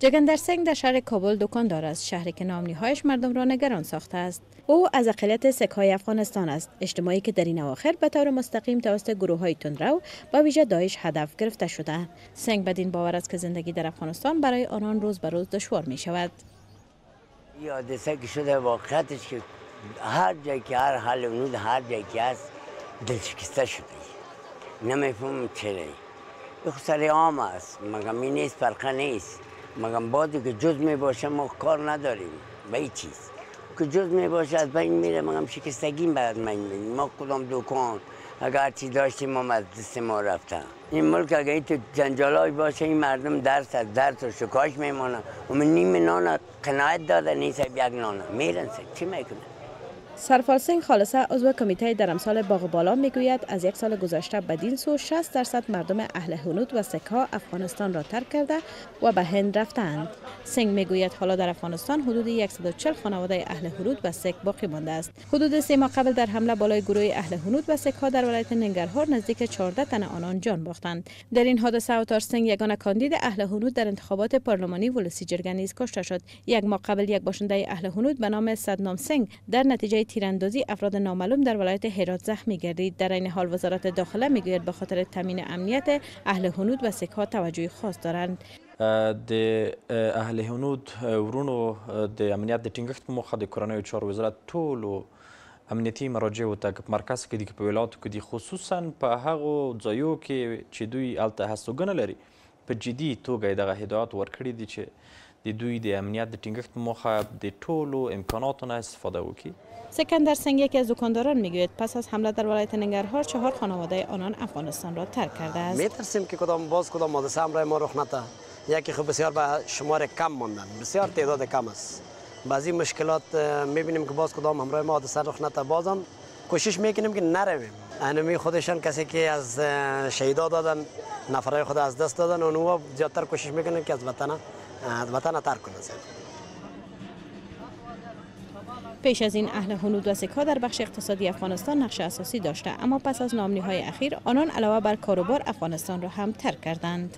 جگندر سنگ در شهر کابل دکاندار است، شهری که نامنی‌هایش مردم را نگران ساخته است. او از اقلیت سک‌های افغانستان است، اجتماعی که در این اواخر به طور مستقیم توسط گروه‌های تندرو و ویژه داعش هدف گرفته شده. سنگ بدین باور است که زندگی در افغانستان برای آنان روز به روز دشوار می شود. این حادثه که شده واقعیتش که هر جایی که هر حال و هر جایی که هست دلشکسته شده. نمیفهمم چرا. بخصوص عام است، مگم این نیست، فرقه نیست. مگم بادی که جز می باشه ما کار نداریم به این چیز که جز می باشه از بین میره. مگم شکستگیم بعد ما کدام دکان اگر هر چی داشتیم ما از دست ما رفته. این ملک اگر این تو جنجالای باشه این مردم درس از درس و شکاش میمانه و من نیم نان قناعت داده نیست یک نان میرن چی میکنه. سرفال سنگ خالصه عضو کمیته درمسال باغ بالا میگوید از یک سال گذشته بدین سو 60% مردم اهل هنود و سک‌ها افغانستان را ترک کرده و به هند رفتند. سنگ میگوید حالا در افغانستان حدود 140 خانواده اهل هنود و سک باقی مانده است. حدود 3 ماه قبل در حمله بالای گروه اهل هنود و سک‌ها در ولایت ننگرهار نزدیک 14 تن آنان جان باختند. در این حادثه اوتار سنگ یگانه کاندید اهل هنود در انتخابات پارلمانی ولسی جرگه نیز کشته شد. یک ماه قبل یک باشنده اهل هنود به نام صدنام سنگ در نتیجه تیراندازی افراد نامعلوم در ولایت هرات زخمی گردید. در این حال وزارت داخله میگوید به خاطر تامین امنیت اهل هنود و سک‌ها توجه خاص دارند. د اهل هنود ورونو د امنیت د ټینګښت په موخه د کورنیو چارو وزارت ټولو امنیتي مراجعو ته په مرکز کې دي په ولایاتو کې دي خصوصا په هغو ځایو کې چې دوی هلته هستوګنه لري په جدي توګه یې دغه هدایات ورکړي دي چې د دوی د امنیت د ټینګښت په موخه د ټولو امکاناتو نه استفاده وکړي. سکندر سنگ یکی از دکانداران میگوید پس از حمله در ولایت ننگرهار 4 خانواده آنان افغانستان را ترک کرده است. میترسیم که کدام حادثه همراه ما رخ نده. یکی خب بسیار به شمار کم ماندن، بسیار تعداد کم است. بعضی مشکلات میبینیم که باز کدام همراه ما حادثه رخ نده، بازم کوشش میکنیم که نرویم. انمی خودشان کسی که از شهیدا دادن، نفرای خود از دست دادن، اونها زیادتر کوشش میکنن که از وطن ترک کنند. پیش از این اهل هنود و سک‌ها در بخش اقتصادی افغانستان نقش اساسی داشته، اما پس از نامنی‌های اخیر آنان علاوه بر کاروبار افغانستان را هم ترک کردند.